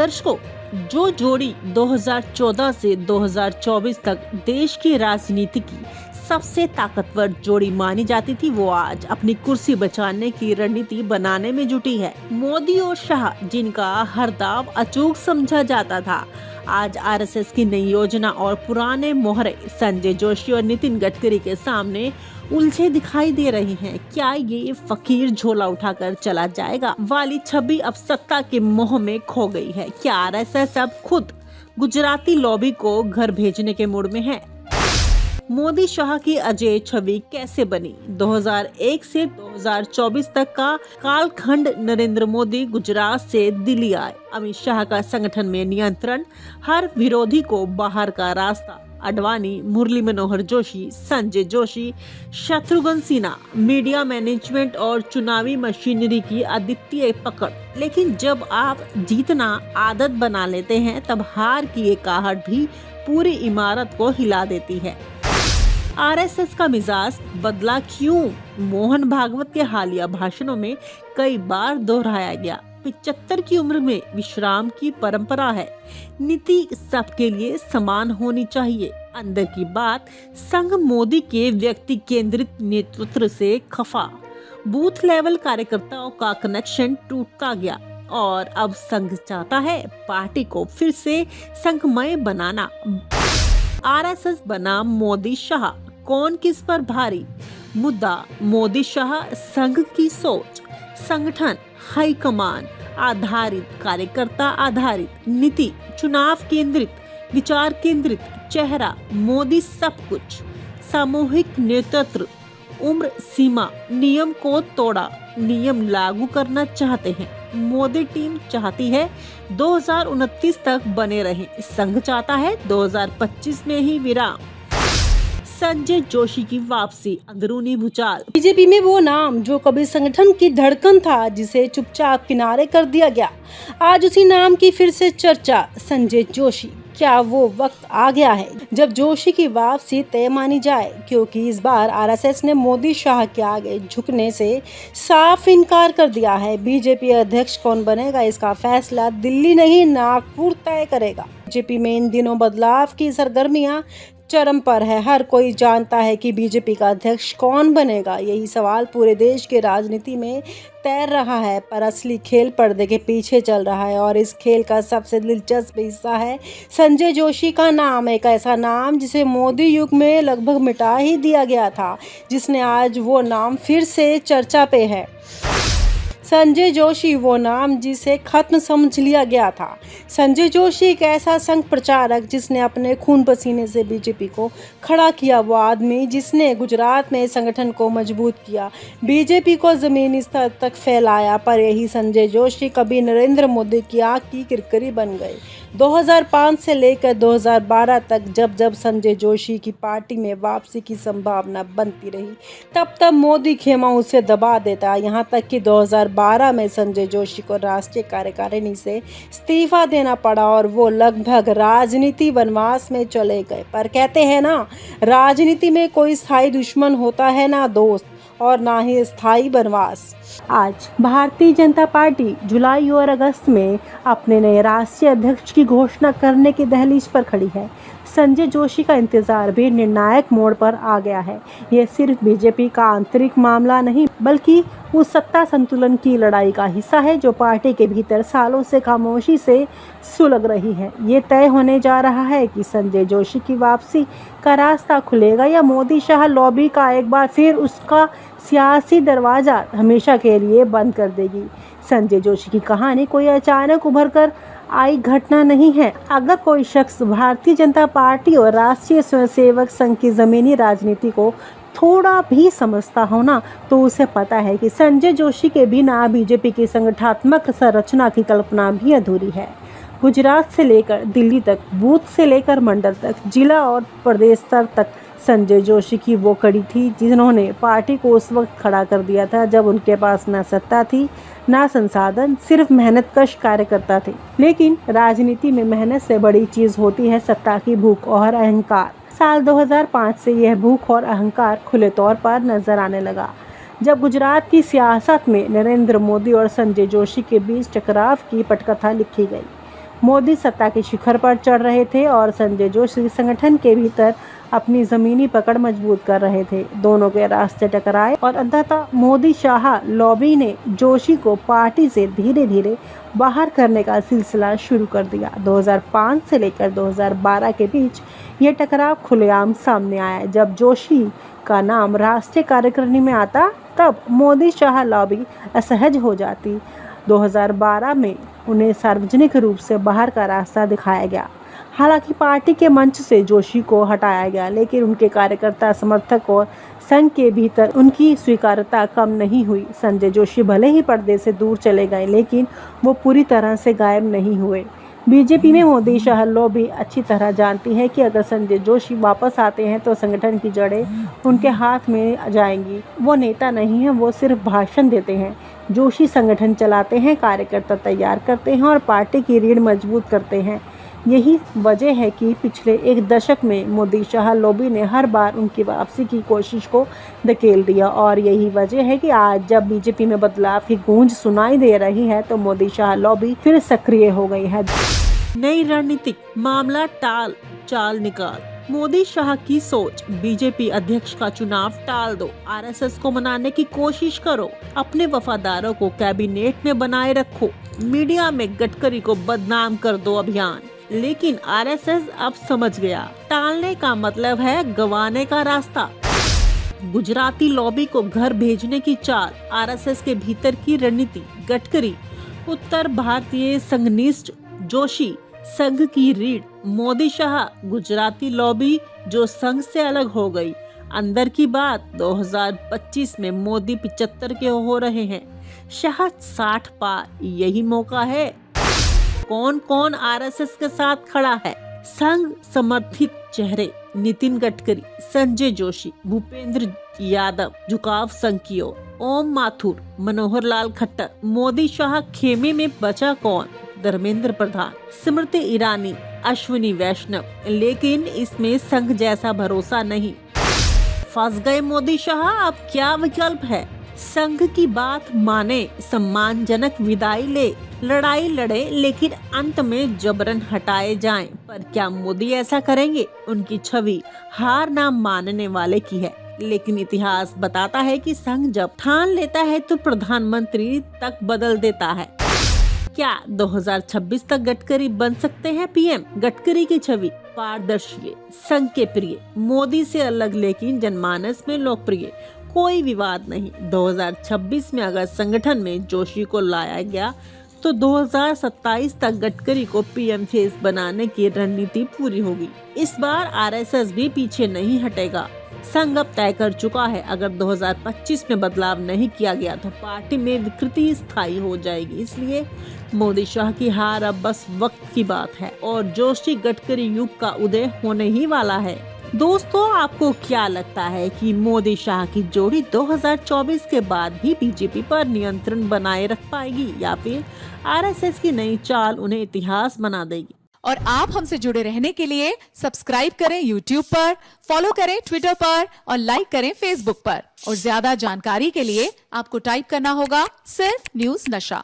दर्शकों, जो जोड़ी 2014 से 2024 तक देश की राजनीति की सबसे ताकतवर जोड़ी मानी जाती थी, वो आज अपनी कुर्सी बचाने की रणनीति बनाने में जुटी है। मोदी और शाह, जिनका हर दाव अचूक समझा जाता था, आज आरएसएस की नई योजना और पुराने मोहरे संजय जोशी और नितिन गडकरी के सामने उलझे दिखाई दे रहे हैं। क्या ये फकीर झोला उठाकर चला जाएगा वाली छवि अब सत्ता के मोह में खो गई है? क्या आरएसएस अब खुद गुजराती लॉबी को घर भेजने के मूड में है? मोदी शाह की अजय छवि कैसे बनी? 2001 से 2024 तक का कालखंड। नरेंद्र मोदी गुजरात से दिल्ली आए, अमित शाह का संगठन में नियंत्रण, हर विरोधी को बाहर का रास्ता। अडवाणी, मुरली मनोहर जोशी, संजय जोशी, शत्रुघ्न सिन्हा, मीडिया मैनेजमेंट और चुनावी मशीनरी की अद्वितीय पकड़। लेकिन जब आप जीतना आदत बना लेते हैं, तब हार की एक आहट भी पूरी इमारत को हिला देती है। आरएसएस का मिजाज बदला क्यों? मोहन भागवत के हालिया भाषणों में कई बार दोहराया गया। 75 की उम्र में विश्राम की परंपरा है। नीति सबके लिए समान होनी चाहिए। अंदर की बात, संघ मोदी के व्यक्ति केंद्रित नेतृत्व से खफा। बूथ लेवल कार्यकर्ताओं का कनेक्शन टूटता गया और अब संघ चाहता है पार्टी को फिर से संघमय बनाना। आरएसएस बनाम मोदी शाह, कौन किस पर भारी? मुद्दा मोदी शाह संघ की सोच, संगठन, हाईकमान आधारित, कार्यकर्ता आधारित, नीति चुनाव केंद्रित, विचार केंद्रित, चेहरा मोदी सब कुछ, सामूहिक नेतृत्व, उम्र सीमा, नियम को तोड़ा, नियम लागू करना चाहते हैं। मोदी टीम चाहती है 2029 तक बने रहें, संघ चाहता है 2025 में ही विराम। संजय जोशी की वापसी, अंदरूनी भूचाल। बीजेपी में वो नाम जो कभी संगठन की धड़कन था, जिसे चुपचाप किनारे कर दिया गया, आज उसी नाम की फिर से चर्चा, संजय जोशी। क्या वो वक्त आ गया है जब जोशी की वापसी तय मानी जाए? क्योंकि इस बार आरएसएस ने मोदी शाह के आगे झुकने से साफ इनकार कर दिया है। बीजेपी अध्यक्ष कौन बनेगा, इसका फैसला दिल्ली नहीं नागपुर तय करेगा। बीजेपी में इन दिनों बदलाव की सरगर्मियां चरम पर है। हर कोई जानता है कि बीजेपी का अध्यक्ष कौन बनेगा। यही सवाल पूरे देश के राजनीति में तैर रहा है, पर असली खेल पर्दे के पीछे चल रहा है। और इस खेल का सबसे दिलचस्प हिस्सा है संजय जोशी का नाम, एक ऐसा नाम जिसे मोदी युग में लगभग मिटा ही दिया गया था, जिसने आज वो नाम फिर से चर्चा पे है। संजय जोशी, वो नाम जिसे खत्म समझ लिया गया था। संजय जोशी एक ऐसा संघ प्रचारक जिसने अपने खून पसीने से बीजेपी को खड़ा किया, वो आदमी जिसने गुजरात में संगठन को मजबूत किया, बीजेपी को जमीनी स्तर तक फैलाया। पर यही संजय जोशी कभी नरेंद्र मोदी की आंख की किरकिरी बन गए। 2005 से लेकर 2012 तक जब जब संजय जोशी की पार्टी में वापसी की संभावना बनती रही, तब तब मोदी खेमा उसे दबा देता। यहाँ तक कि 2012 में संजय जोशी को राष्ट्रीय कार्यकारिणी से इस्तीफा देना पड़ा और वो लगभग राजनीति वनवास में चले गए। पर कहते हैं ना, राजनीति में कोई स्थायी दुश्मन होता है ना दोस्त, और ना ही स्थायी वनवास। आज भारतीय जनता पार्टी जुलाई और अगस्त में अपने नए राष्ट्रीय अध्यक्ष की घोषणा करने की दहलीज पर खड़ी है। संजय जोशी का इंतजार भी निर्णायक मोड़ पर आ गया है। ये सिर्फ बीजेपी का आंतरिक मामला नहीं, बल्कि उस सत्ता संतुलन की लड़ाई का हिस्सा है जो पार्टी के भीतर सालों से खामोशी से सुलग रही है। ये तय होने जा रहा है कि संजय जोशी की वापसी का रास्ता खुलेगा या मोदी शाह लॉबी का एक बार फिर उसका सियासी दरवाजा हमेशा के लिए बंद कर देगी। संजय जोशी की कहानी कोई अचानक उभर कर आई घटना नहीं है। अगर कोई शख्स भारतीय जनता पार्टी और राष्ट्रीय स्वयंसेवक संघ की जमीनी राजनीति को थोड़ा भी समझता हो ना, तो उसे पता है कि संजय जोशी के बिना बीजेपी की संगठनात्मक संरचना की कल्पना भी अधूरी है। गुजरात से लेकर दिल्ली तक, बूथ से लेकर मंडल तक, जिला और प्रदेश स्तर तक संजय जोशी की वो कड़ी थी जिन्होंने पार्टी को उस वक्त खड़ा कर दिया था जब उनके पास न सत्ता थी ना संसाधन, सिर्फ मेहनतकश कार्यकर्ता थे। लेकिन राजनीति में मेहनत से बड़ी चीज होती है सत्ता की भूख और अहंकार। साल 2005 से यह भूख और अहंकार खुले तौर पर नजर आने लगा, जब गुजरात की सियासत में नरेंद्र मोदी और संजय जोशी के बीच टकराव की पटकथा लिखी गई। मोदी सत्ता के शिखर पर चढ़ रहे थे और संजय जोशी संगठन के भीतर अपनी जमीनी पकड़ मजबूत कर रहे थे। दोनों के रास्ते टकराए और अंततः मोदी शाह लॉबी ने जोशी को पार्टी से धीरे धीरे बाहर करने का सिलसिला शुरू कर दिया। 2005 से लेकर 2012 के बीच ये टकराव खुलेआम सामने आया। जब जोशी का नाम राष्ट्रीय कार्यकारिणी में आता तब मोदी शाह लॉबी असहज हो जाती। 2012 में उन्हें सार्वजनिक रूप से बाहर का रास्ता दिखाया गया। हालांकि पार्टी के मंच से जोशी को हटाया गया, लेकिन उनके कार्यकर्ता, समर्थक और संघ के भीतर उनकी स्वीकार्यता कम नहीं हुई। संजय जोशी भले ही पर्दे से दूर चले गए, लेकिन वो पूरी तरह से गायब नहीं हुए। बीजेपी में मोदी शाह लॉबी अच्छी तरह जानती है कि अगर संजय जोशी वापस आते हैं तो संगठन की जड़ें उनके हाथ में जाएंगी। वो नेता नहीं हैं, वो सिर्फ भाषण देते हैं। जोशी संगठन चलाते हैं, कार्यकर्ता तैयार करते हैं और पार्टी की रीढ़ मजबूत करते हैं। यही वजह है कि पिछले एक दशक में मोदी शाह लॉबी ने हर बार उनकी वापसी की कोशिश को धकेल दिया और यही वजह है कि आज जब बीजेपी में बदलाव की गूंज सुनाई दे रही है तो मोदी शाह लॉबी फिर सक्रिय हो गई है। नई रणनीतिक मामला चाल निकाल। मोदी शाह की सोच, बीजेपी अध्यक्ष का चुनाव टाल दो, आरएसएस को मनाने की कोशिश करो, अपने वफादारों को कैबिनेट में बनाए रखो, मीडिया में गडकरी को बदनाम कर दो अभियान। लेकिन आरएसएस अब समझ गया, टालने का मतलब है गंवाने का रास्ता। गुजराती लॉबी को घर भेजने की चाल, आरएसएस के भीतर की रणनीति। गडकरी उत्तर भारतीय संघनिष्ठ, जोशी संघ की रीढ़, मोदी शाह गुजराती लॉबी जो संघ से अलग हो गई। अंदर की बात, 2025 में मोदी 75 के हो रहे हैं, शाह 60 पार। यही मौका है। कौन कौन आरएसएस के साथ खड़ा है? संघ समर्थित चेहरे, नितिन गडकरी, संजय जोशी, भूपेंद्र यादव, झुकाव संघ की ओर, ओम माथुर, मनोहर लाल खट्टर। मोदी शाह खेमे में बचा कौन? धर्मेंद्र प्रधान, स्मृति ईरानी, अश्विनी वैष्णव। लेकिन इसमें संघ जैसा भरोसा नहीं। फंस गए मोदी शाह। अब क्या विकल्प है? संघ की बात माने, सम्मानजनक विदाई ले, लड़ाई लड़े, लेकिन अंत में जबरन हटाए जाएं। पर क्या मोदी ऐसा करेंगे? उनकी छवि हार ना मानने वाले की है, लेकिन इतिहास बताता है कि संघ जब ठान लेता है तो प्रधानमंत्री तक बदल देता है। क्या 2026 तक गडकरी बन सकते हैं पीएम? गडकरी की छवि पारदर्शी, संघ के प्रिय, मोदी से अलग लेकिन जनमानस में लोकप्रिय, कोई विवाद नहीं। 2026 में अगर संगठन में जोशी को लाया गया तो 2027 तक गडकरी को पीएम फेस बनाने की रणनीति पूरी होगी। इस बार आरएसएस भी पीछे नहीं हटेगा। संघ अब तय कर चुका है, अगर 2025 में बदलाव नहीं किया गया तो पार्टी में विकृति स्थायी हो जाएगी। इसलिए मोदी शाह की हार अब बस वक्त की बात है और जोशी गडकरी युग का उदय होने ही वाला है। दोस्तों, आपको क्या लगता है कि मोदी शाह की जोड़ी 2024 के बाद भी बीजेपी पर नियंत्रण बनाए रख पाएगी या फिर आरएसएस की नई चाल उन्हें इतिहास बना देगी? और आप हमसे जुड़े रहने के लिए सब्सक्राइब करें YouTube पर, फॉलो करें Twitter पर और लाइक करें Facebook पर। और ज्यादा जानकारी के लिए आपको टाइप करना होगा सिर्फ न्यूज़ नशा।